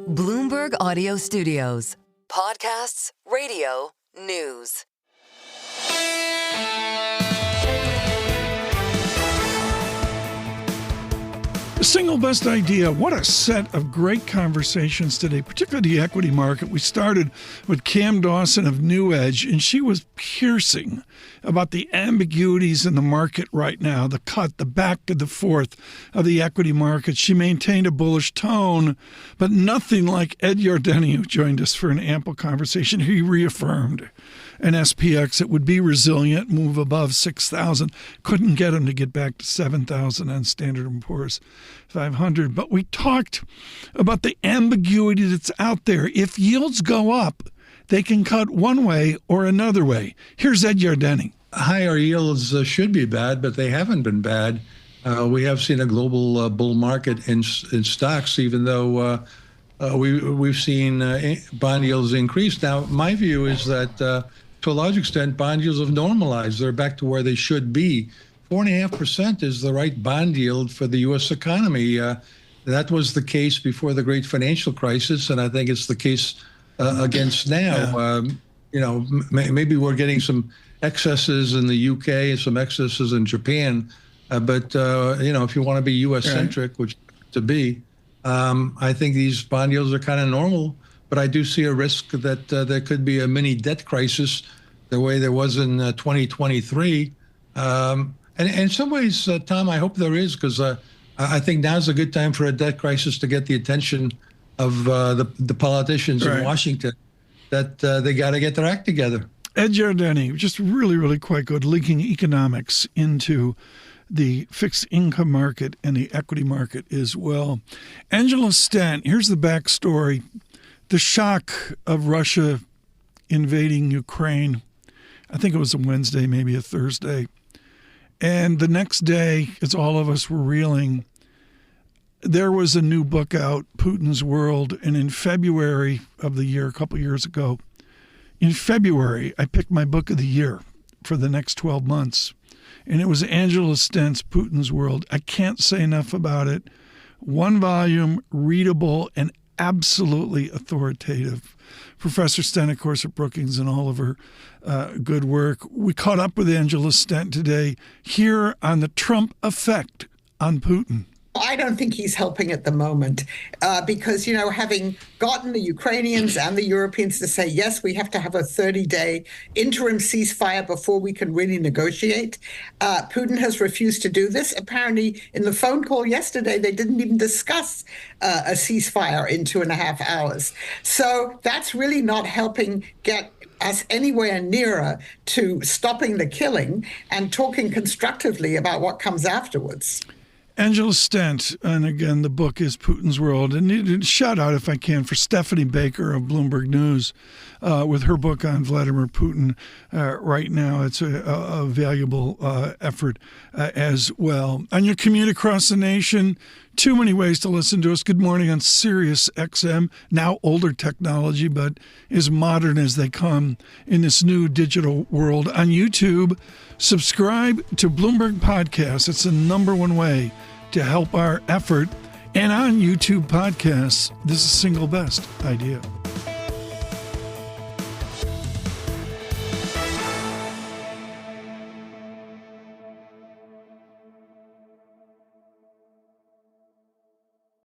Bloomberg Audio Studios. Podcasts, radio, news. The single best idea. What a set of great conversations today, particularly the equity market. We started with Cam Dawson of New Edge, and she was piercing about the ambiguities in the market right now, the cut, the back to the forth of the equity market. She maintained a bullish tone, but nothing like Ed Yardeni, who joined us for an ample conversation. He reaffirmed an SPX that would be resilient, move above 6,000. Couldn't get him to get back to 7,000 on Standard & Poor's 500. But we talked about the ambiguity that's out there. If yields go up, they can cut one way or another way. Here's Ed Yardeni. Higher yields should be bad, but they haven't been bad. We have seen a global bull market in stocks, even though we've seen bond yields increase. Now, my view is that to a large extent, bond yields have normalized. They're back to where they should be. 4.5% is the right bond yield for the U.S. economy. That was the case before the great financial crisis, and I think it's the case against now. Maybe we're getting some excesses in the U.K. and some excesses in Japan, but if you want to be U.S.-centric, which to be, I think these bond yields are kind of normal. But I do see a risk that there could be a mini debt crisis the way there was in 2023. And in some ways, Tom, I hope there is, because I think now's a good time for a debt crisis to get the attention of the politicians in Washington, that they got to get their act together. Ed Yardeni, just really, really quite good, linking economics into the fixed income market and the equity market as well. Angela Stent, here's the backstory. The shock of Russia invading Ukraine, I think it was a Wednesday, maybe a Thursday. And the next day, as all of us were reeling, there was a new book out, Putin's World. And in February of the year, a couple years ago, in February, I picked my book of the year for the next 12 months. And it was Angela Stent's Putin's World. I can't say enough about it. One volume, readable, and absolutely authoritative. Professor Stent, of course, at Brookings, and all of her good work. We caught up with Angela Stent today here on the Trump effect on Putin. I don't think he's helping at the moment because, having gotten the Ukrainians and the Europeans to say, yes, we have to have a 30-day interim ceasefire before we can really negotiate, Putin has refused to do this. Apparently, in the phone call yesterday, they didn't even discuss a ceasefire in 2.5 hours. So that's really not helping get us anywhere nearer to stopping the killing and talking constructively about what comes afterwards. Angela Stent, and again, the book is Putin's World. And shout out, if I can, for Stephanie Baker of Bloomberg News with her book on Vladimir Putin right now. It's a valuable effort as well. On your commute across the nation, too many ways to listen to us. Good morning on Sirius XM, now older technology, but as modern as they come in this new digital world. On YouTube, subscribe to Bloomberg Podcasts. It's the number one way to help our effort. And on YouTube Podcasts, this is single best idea.